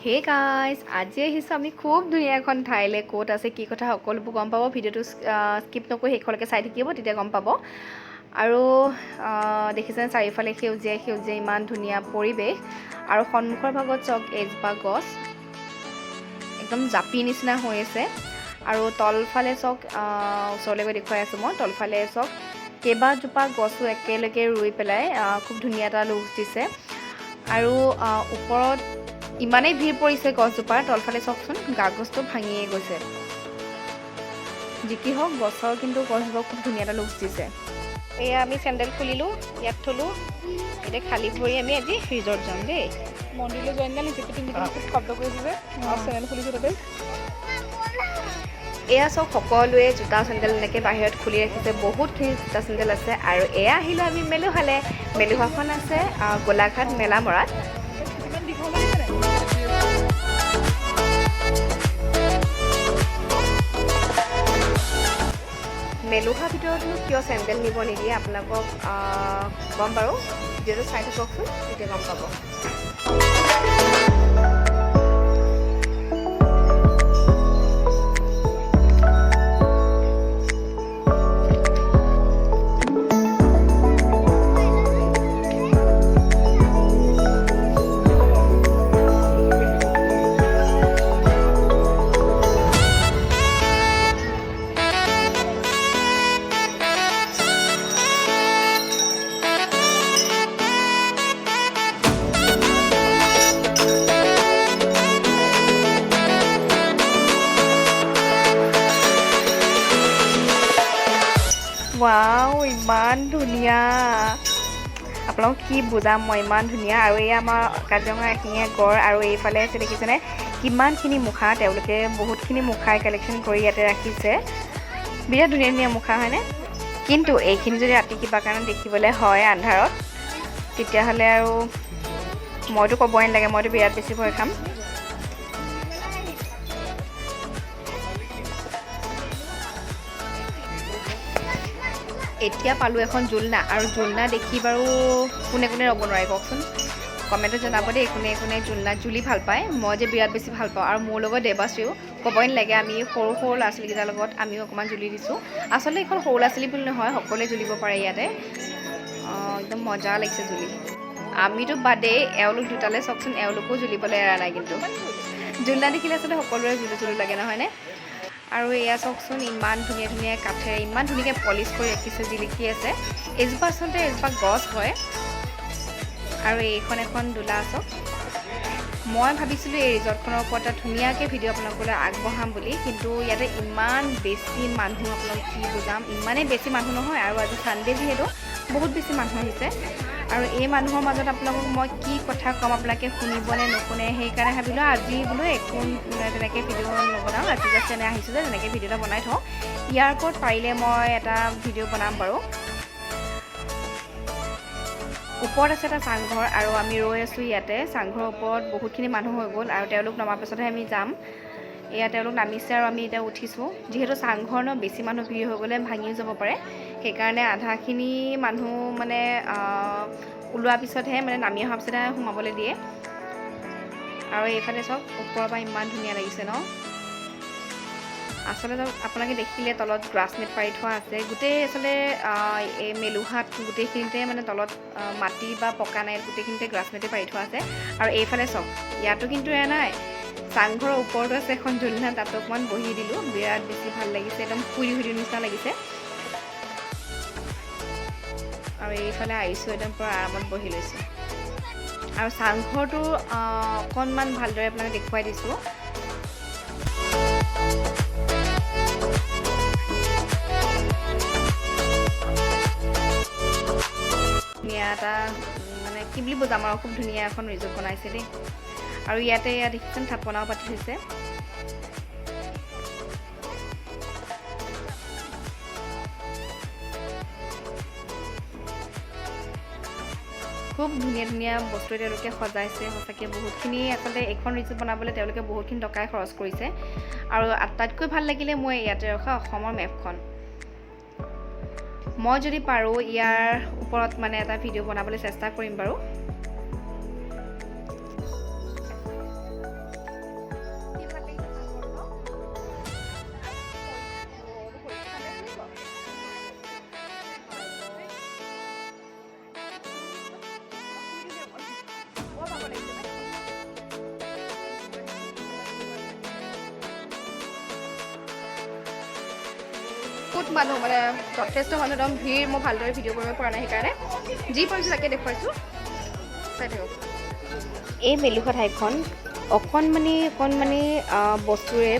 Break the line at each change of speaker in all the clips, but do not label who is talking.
hey guys আজি আহিছোঁ আমি খুব ধুনীয়া এখন ঠাইলৈ ক'ত আছে কি কথা সকলোবোৰ গম পাব ভিডিঅ'টো স্কিপ নকৰি শেষলৈকে চাই থাকিব তেতিয়া গম পাব আৰু দেখিছেনে চাৰিওফালে সেউজীয়া সেউজীয়া ইমান ধুনীয়া পৰিৱেশ আৰু সন্মুখৰ ভাগত চাওক এজোপা গছ একদম জাপি নিচিনা হৈ আছে আৰু তলফালে চাওক ওচৰলৈ গৈ দেখুৱাই আছোঁ মই তলফালে চাওক কেইবাজোপা গছো একেলগে ৰুই পেলাই খুব ধুনীয়া এটা লুক দিছে আৰু ওপৰত ইমানেই ভিৰ পৰিছে গছজোপাৰ তলফালে চাওকচোন কাগজটো ভাঙিয়ে গৈছে যি কি হওক গছৰ কিন্তু গছজোপা খুব ধুনীয়া এটা লুক দিছে এয়া আমি চেণ্ডেল খুলিলোঁ ইয়াত থলোঁ এতিয়া খালী ভৰি আমি আজি ৰিজৰ্ট যাম দেই মন্দিৰলৈ যোৱা দিনা নিজে পিন্ধি খুব শব্দ কৰিছে যে চেণ্ডেল খুলিছোঁ তাতে এয়া চব সকলোৱে জোতা চেণ্ডেল এনেকৈ বাহিৰত খুলি ৰাখিছে বহুতখিনি জোতা চেণ্ডেল আছে আৰু এয়া আহিলোঁ আমি মেলুহালৈ মেলুহাখন আছে গোলাঘাট মেলামৰাত মেলুহা ভিতৰতনো কিয় চেণ্ডেল নিব নিদিয়ে আপোনালোকক গম বাৰু ভিডিঅ'টো চাই থাককচোন তেতিয়া গম পাব ৱাও ইমান ধুনীয়া আপোনালোকক কি বুজাম মই ইমান ধুনীয়া আৰু এয়া আমাৰ কাজিৰঙা এশিঙীয়া গড় আৰু এইফালে আছে দেখিছেনে কিমানখিনি মুখা তেওঁলোকে বহুতখিনি মুখাই কালেকশ্যন কৰি ইয়াতে ৰাখিছে বিৰাট ধুনীয়া ধুনীয়া মুখা হয়নে কিন্তু এইখিনি যদি ৰাতি কিবা কাৰণে দেখিবলৈ হয় আন্ধাৰত তেতিয়াহ'লে আৰু মইতো ক'বই নালাগে মইতো বিৰাট বেছি ভয় খাম এতিয়া পালোঁ এখন জোলনা আৰু জোলনা দেখি বাৰু কোনে কোনে ৰ'ব নোৱাৰে কওকচোন কমেণ্টত জনাব দেই কোনে কোনে জোলনা জুলি ভাল পায় মই যে বিৰাট বেছি ভাল পাওঁ আৰু মোৰ লগত দেৱাশ্ৰীও ক'বই নালাগে আমি সৰু সৰু ল'ৰা ছোৱালীকেইটাৰ লগত আমিও অকণমান জুলি দিছোঁ আচলতে এইখন সৰু ল'ৰা ছোৱালী বুলি নহয় সকলোৱে জুলিব পাৰে ইয়াতে একদম মজা লাগিছে জুলি আমিতো বাদেই এওঁলোক দুটালৈ চাওকচোন এওঁলোকো জুলিবলৈ এৰা নাই কিন্তু জোলনা দেখিলে আচলতে সকলোৰে জুলু জুলু লাগে নহয়নে আৰু এয়া চাওকচোন ইমান ধুনীয়া ধুনীয়া কাঠেৰে ইমান ধুনীয়াকৈ পলিচ কৰি ৰাখিছে জিলিকি আছে এজোপা আচলতে এজোপা গছ হয় আৰু এইখন এখন দোলা চাওক মই ভাবিছিলোঁ এই ৰিজৰ্টখনৰ ওপৰত এটা ধুনীয়াকৈ ভিডিঅ' আপোনালোকলৈ আগবঢ়াম বুলি কিন্তু ইয়াতে ইমান বেছি মানুহ আপোনালোক কি বুজাম ইমানেই বেছি মানুহ নহয় আৰু আজি ছানডে যিহেতু বহুত বেছি মানুহ আহিছে আৰু এই মানুহৰ মাজত আপোনালোকক মই কি কথা ক'ম আপোনালোকে শুনিবনে নুশুনে সেইকাৰণে ভাবিলোঁ আজি বোলো একো তেনেকৈ ভিডিঅ' নবনাওঁ ৰাতি জাষ্ট এনে আহিছোঁ যে তেনেকৈ ভিডিঅ' এটা বনাই থওঁ ইয়াৰ ওপৰত পাৰিলে মই এটা ভিডিঅ' বনাম বাৰু ওপৰত আছে এটা চাংঘৰ আৰু আমি ৰৈ আছোঁ ইয়াতে চাংঘৰৰ ওপৰত বহুতখিনি মানুহ হৈ গ'ল আৰু তেওঁলোক নমাৰ পিছতহে আমি যাম এয়া তেওঁলোক নামিছে আৰু আমি এতিয়া উঠিছোঁ যিহেতু চাংঘৰ ন বেছি মানুহ ভিৰ হৈ গ'লে ভাঙিও যাব পাৰে সেইকাৰণে আধাখিনি মানুহ মানে ওলোৱাৰ পিছতহে মানে নামি অহাৰ পিছতহে সোমাবলৈ দিয়ে আৰু এইফালে চাওক ওপৰৰ পৰা ইমান ধুনীয়া লাগিছে ন আচলতে আপোনালোকে দেখিলে তলত গ্ৰাছ নেট পাৰি থোৱা আছে গোটেই আচলতে এই মেলুহাত গোটেইখিনিতে মানে তলত মাটি বা পকা নাই গোটেইখিনিতে গ্ৰাছ নেটে পাৰি থোৱা আছে আৰু এইফালে চাওক ইয়াতো কিন্তু এয়া নাই চাংঘৰৰ ওপৰতো আছে এখন জোলনা তাতো অকণমান বহি দিলোঁ বিৰাট বেছি ভাল লাগিছে একদম শুই নিচিনা লাগিছে আৰু এইফালে আহিছোঁ একদম পূৰা আৰামত বহি লৈছোঁ আৰু চাংঘৰটো অকণমান ভালদৰে আপোনালোকে দেখুৱাই দিছোঁ ধুনীয়া এটা মানে কি বুলি বুজাম আৰু খুব ধুনীয়া এখন ৰিজৰ্ট বনাইছে দেই আৰু ইয়াতে দেখিছেন থাপনাও পাতি থৈছে খুব ধুনীয়া ধুনীয়া বস্তু তেওঁলোকে সজাইছে সঁচাকৈ বহুতখিনি আচলতে এখন ৰিজৰ্ট বনাবলৈ তেওঁলোকে বহুতখিনি টকাই খৰচ কৰিছে আৰু আটাইতকৈ ভাল লাগিলে মই ইয়াতে ৰখা অসমৰ মেপখন মই যদি পাৰোঁ ইয়াৰ ওপৰত মানে এটা ভিডিঅ' বনাবলৈ চেষ্টা কৰিম বাৰু মানুহ মানে যথেষ্ট মানুহ একদম ভিৰ মই ভালদৰে ভিডিঅ' কৰিব পৰা নাই সেইকাৰণে যি পাৰিছোঁ তাকে দেখুৱাইছোঁ চাই থাকক এই মেলুহা ঠাইখন অকণমানি বস্তুৰে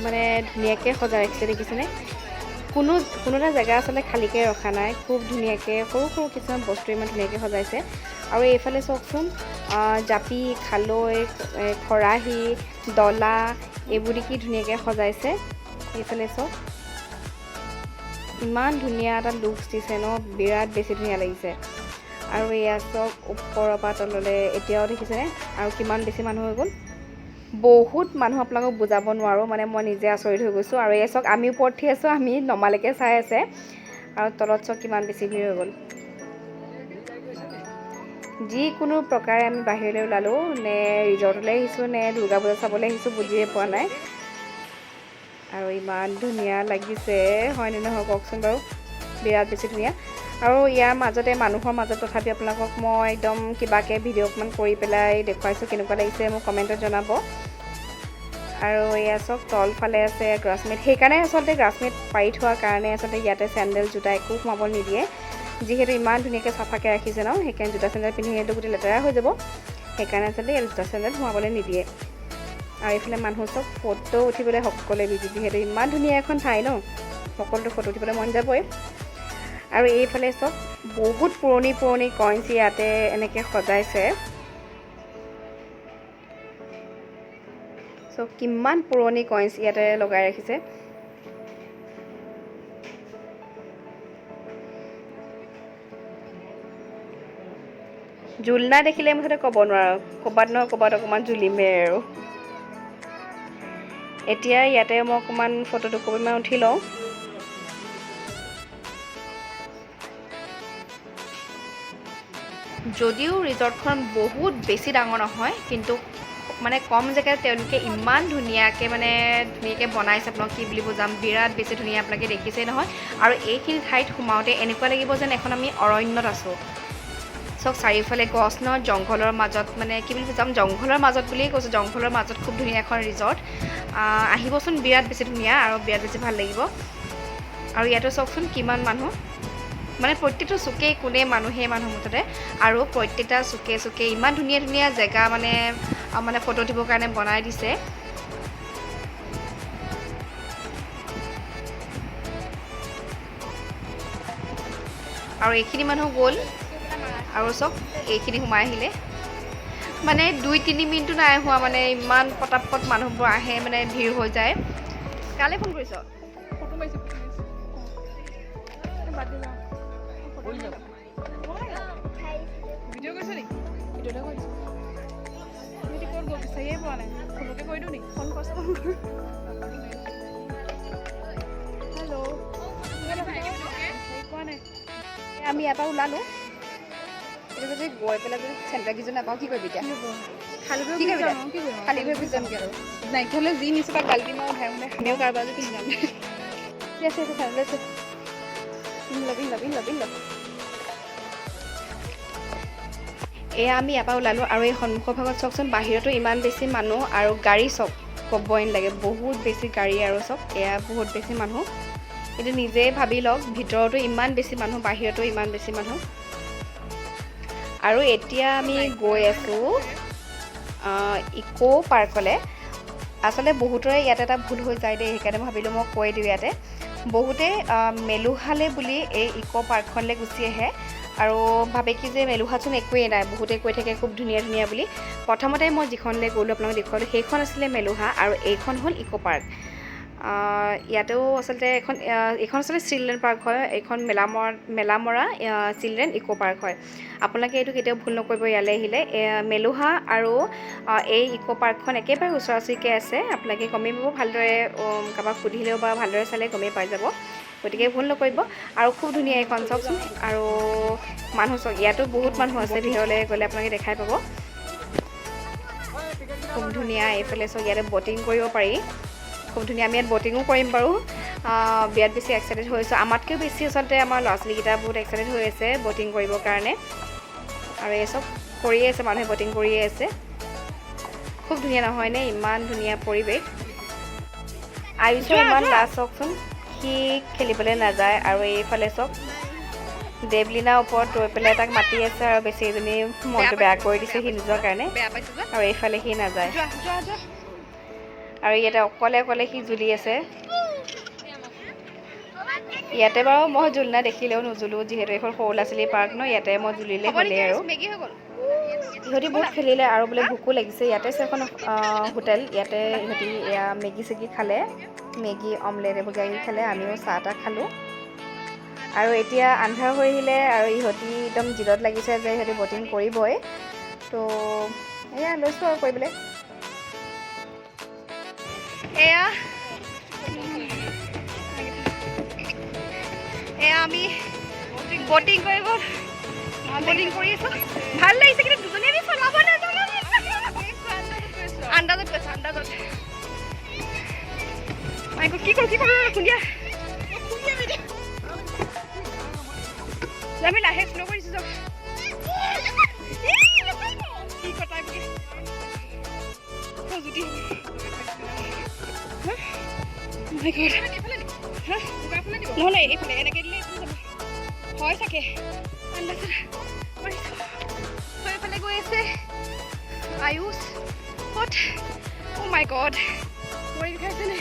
মানে ধুনীয়াকৈ সজাই ৰাখিছে দেখিছেনে কোনো এটা জেগা আচলতে খালীকৈ ৰখা নাই খুব ধুনীয়াকৈ সৰু কিছুমান বস্তু ইমান ধুনীয়াকৈ সজাইছে আৰু এইফালে চাওকচোন জাপি খালৈ খৰাহী ডলা এইবোৰ দি কি ধুনীয়াকৈ সজাইছে এইফালে চাওক ইমান ধুনীয়া এটা লুকছ দিছে ন বিৰাট বেছি ধুনীয়া লাগিছে আৰু এয়া চাওক ওপৰৰ পৰা তললৈ এতিয়াও দেখিছেনে আৰু কিমান বেছি মানুহ হৈ গ'ল বহুত মানুহ আপোনালোকক বুজাব নোৱাৰোঁ মানে মই নিজে আচৰিত হৈ গৈছোঁ আৰু এয়া চাওক আমি ওপৰত উঠি আছোঁ আমি নমালৈকে চাই আছে আৰু তলত চাওক কিমান বেছি ভিৰ হৈ গ'ল যিকোনো প্ৰকাৰে আমি বাহিৰলৈ ওলালোঁ নে ৰিজৰ্টলৈ আহিছোঁ নে দুৰ্গা পূজা চাবলৈ আহিছোঁ বুজিয়ে পোৱা নাই আৰু ইমান ধুনীয়া লাগিছে হয়নে নহয় কওকচোন বাৰু বিৰাট বেছি ধুনীয়া আৰু ইয়াৰ মাজতে মানুহৰ মাজত তথাপি আপোনালোকক মই একদম কিবাকৈ ভিডিঅ' অকণমান কৰি পেলাই দেখুৱাইছোঁ কেনেকুৱা লাগিছে মোক কমেণ্টত জনাব আৰু এয়া চাওক তলফালে আছে গ্ৰাছমেট সেইকাৰণে আচলতে গ্ৰাছমেট পাৰি থোৱাৰ কাৰণে আচলতে ইয়াতে চেণ্ডেল জোতা একো সোমাব নিদিয়ে যিহেতু ইমান ধুনীয়াকৈ চাফাকৈ ৰাখিছে ন সেইকাৰণে জোতা চেণ্ডেল পিন্ধি সেইটো গোটেই লেতেৰা হৈ যাব সেইকাৰণে আচলতে ইয়াত জোতা চেণ্ডেল সোমাবলৈ নিদিয়ে আৰু এইফালে মানুহ চব ফটো উঠিবলৈ সকলোৱে বিজি যিহেতু ইমান ধুনীয়া এখন ঠাই ন সকলোতো ফটো উঠিবলৈ মন যাবই আৰু এইফালে চব বহুত পুৰণি কইনছ ইয়াতে এনেকৈ সজাইছে চব কিমান পুৰণি কইনছ ইয়াতে লগাই ৰাখিছে জুলনা দেখিলে মুঠতে ক'ব নোৱাৰোঁ ক'ৰবাত নহয় ক'ৰবাত অকণমান জুলিমেই আৰু এতিয়া ইয়াতে মই অকণমান ফটো দুকপিমান উঠি লওঁ যদিও ৰিজৰ্টখন বহুত বেছি ডাঙৰ নহয় কিন্তু মানে কম জেগাত তেওঁলোকে ইমান ধুনীয়াকৈ বনাইছে আপোনাক কি বুলি বুজাম বিৰাট বেছি ধুনীয়া আপোনালোকে দেখিছেই নহয় আৰু এইখিনি ঠাইত সোমাওঁতে এনেকুৱা লাগিব যেন এখন আমি অৰণ্যত আছোঁ চব চাৰিওফালে গছ ন জংঘলৰ মাজত মানে কি বুলি বুজাম জংঘলৰ মাজত বুলিয়েই কৈছোঁ জংঘলৰ মাজত খুব ধুনীয়া এখন ৰিজৰ্ট আহিবচোন বিৰাট বেছি ধুনীয়া আৰু বিৰাট বেছি ভাল লাগিব আৰু ইয়াতো চাওকচোন কিমান মানুহ মানে প্ৰত্যেকটো চুকে কোনে মানুহেই মানুহ মুঠতে আৰু প্ৰত্যেকটা চুকে ইমান ধুনীয়া জেগা মানে ফটো উঠিবৰ কাৰণে বনাই দিছে আৰু এইখিনি মানুহ গ'ল আৰু চব এইখিনি সোমাই আহিলে মানে 2-3 মিনিটো নাই হোৱা মানে ইমান পটাপট মানুহবোৰ আহে মানে ভিৰ হৈ যায় কালে ফোন কৰিছ ফটো মাৰিছোঁ ভিডিঅ' কৰিছ নেকি ভিডিঅ'তে কৰিছোঁ সিহঁতি ক'ত গ'ল বিচাৰিয়ে পোৱা নাই ফোনকে কৰি দিওঁ নেকি ফোন কৰিছ হেল্ল' পোৱা নাই আমি ইয়াৰ পৰা ওলালোঁ এতিয়া যদি গৈ পেলাই যদি চেণ্টাৰ কিছু নাপাওঁ কি কৰিবি এতিয়া খালী ভৰি পিছত যামগৈ আৰু নাইকিয়া যি নিছোঁ তাক গালি দিম আৰু উঠাই মানে এনেও কাৰোবাৰ যদি পিন্ধি যাম ঠিক আছে চেণ্ডেল আছে পিন্ধি ল এয়া আমি ইয়াৰ পৰা ওলালোঁ আৰু এই সন্মুখৰ ভাগত চাওকচোন বাহিৰতো ইমান বেছি মানুহ আৰু গাড়ী চব ক'বই নালাগে বহুত বেছি গাড়ী আৰু চব এয়া বহুত বেছি মানুহ কিন্তু নিজেই ভাবি লওক ভিতৰতো ইমান বেছি মানুহ বাহিৰতো ইমান বেছি মানুহ আৰু এতিয়া আমি গৈ আছোঁ ইক' পাৰ্কলৈ আচলতে বহুতৰে ইয়াতে এটা ভুল হৈ যায় দেই সেইকাৰণে ভাবিলোঁ মই কৈ দিওঁ ইয়াতে বহুতে মেলুহালৈ বুলি এই ইক' পাৰ্কখনলৈ গুচি আহে আৰু ভাবে কি যে মেলুহাচোন একোৱেই নাই বহুতে কৈ থাকে খুব ধুনীয়া বুলি প্ৰথমতে মই যিখনলৈ গ'লোঁ আপোনালোকক দেখুৱালোঁ সেইখন আছিলে মেলুহা আৰু এইখন হ'ল ইক' পাৰ্ক ইয়াতেও আচলতে এইখন আচলতে চিলড্ৰেন পাৰ্ক হয় এইখন মেলামৰা চিলড্ৰেন ইক' পাৰ্ক হয় আপোনালোকে এইটো কেতিয়াও ভুল নকৰিব ইয়ালৈ আহিলে মেলুহা আৰু এই ইক' পাৰ্কখন একেবাৰে ওচৰা ওচৰিকৈ আছে আপোনালোকে গমেই পাব ভালদৰে কাৰোবাক সুধিলেও বা ভালদৰে চালে গমেই পাই যাব গতিকে ভুল নকৰিব আৰু খুব ধুনীয়া এইখন চাওকচোন আৰু মানুহ চাওক ইয়াতো বহুত মানুহ আছে ভিতৰলৈ গ'লে আপোনালোকে দেখাই পাব খুব ধুনীয়া এইফালে চাওক ইয়াতে ব'টিং কৰিব পাৰি খুব ধুনীয়া আমি ইয়াত ব'টিঙো কৰিম বাৰু বিৰাট বেছি এক্সাইটেড হৈছোঁ আমাতকৈ বেছি আচলতে আমাৰ ল'ৰা ছোৱালীকেইটা বহুত এক্সাইটেড হৈ আছে ব'টিং কৰিবৰ কাৰণে আৰু এই চব কৰিয়ে আছে মানুহে ব'টিং কৰিয়ে আছে খুব ধুনীয়া নহয়নে ইমান ধুনীয়া পৰিৱেশ আয়ুষৰ ইমান লাজ চাওকচোন সি খেলিবলৈ নাযায় আৰু এইফালে চব দেৱলীনাৰ ওপৰত ৰৈ পেলাই তাক মাতি আছে আৰু বেছিজনী মনটো বেয়া কৰি দিছে সি নিজৰ কাৰণে আৰু এইফালে সি নাযায় আৰু ইয়াতে অকলে অকলে সি জুলি আছে ইয়াতে বাৰু মই জুলনা দেখিলেও নুজুলো যিহেতু এইখন সৰু ল'ৰা ছোৱালী পাৰ্ক ন ইয়াতে মই জুলিলে হ'লেই আৰু ইহঁতি বহুত খেলিলে আৰু বোলে ভোকো লাগিছে ইয়াতে আছে এখন হোটেল ইয়াতে ইহঁতি এয়া মেগী চেগি খালে মেগী অমলেট এইবোৰ গাড়ী খালে আমিও চাহ তাহ খালোঁ আৰু এতিয়া আন্ধাৰ হৈ আহিলে আৰু ইহঁতি একদম জিদত লাগিছে যে ইহঁতি বটিং কৰিবই তো এয়া লৈছোঁ আৰু কৰিবলৈ এয়া আমি বটিং কৰিব বটিং কৰি আছোঁ ভাল লাগিছে কিন্তু দুজনী আমি চলাব নাজানো আন্দাজত গৈছে আন্দাজত কি কৰোঁ খুন্দিয়া আমি লাহে শ্ল' কৰিছোঁ যাওক কি কটাই বুলি সজুতি নহ'লে এইফালে এনেকৈ দিলে হয় চাগে আন্দাজত কৰিছোঁ এইফালে গৈ আছে আয়ুষ ক'ত অ' মাই গড ভৰি বিষাইছে নে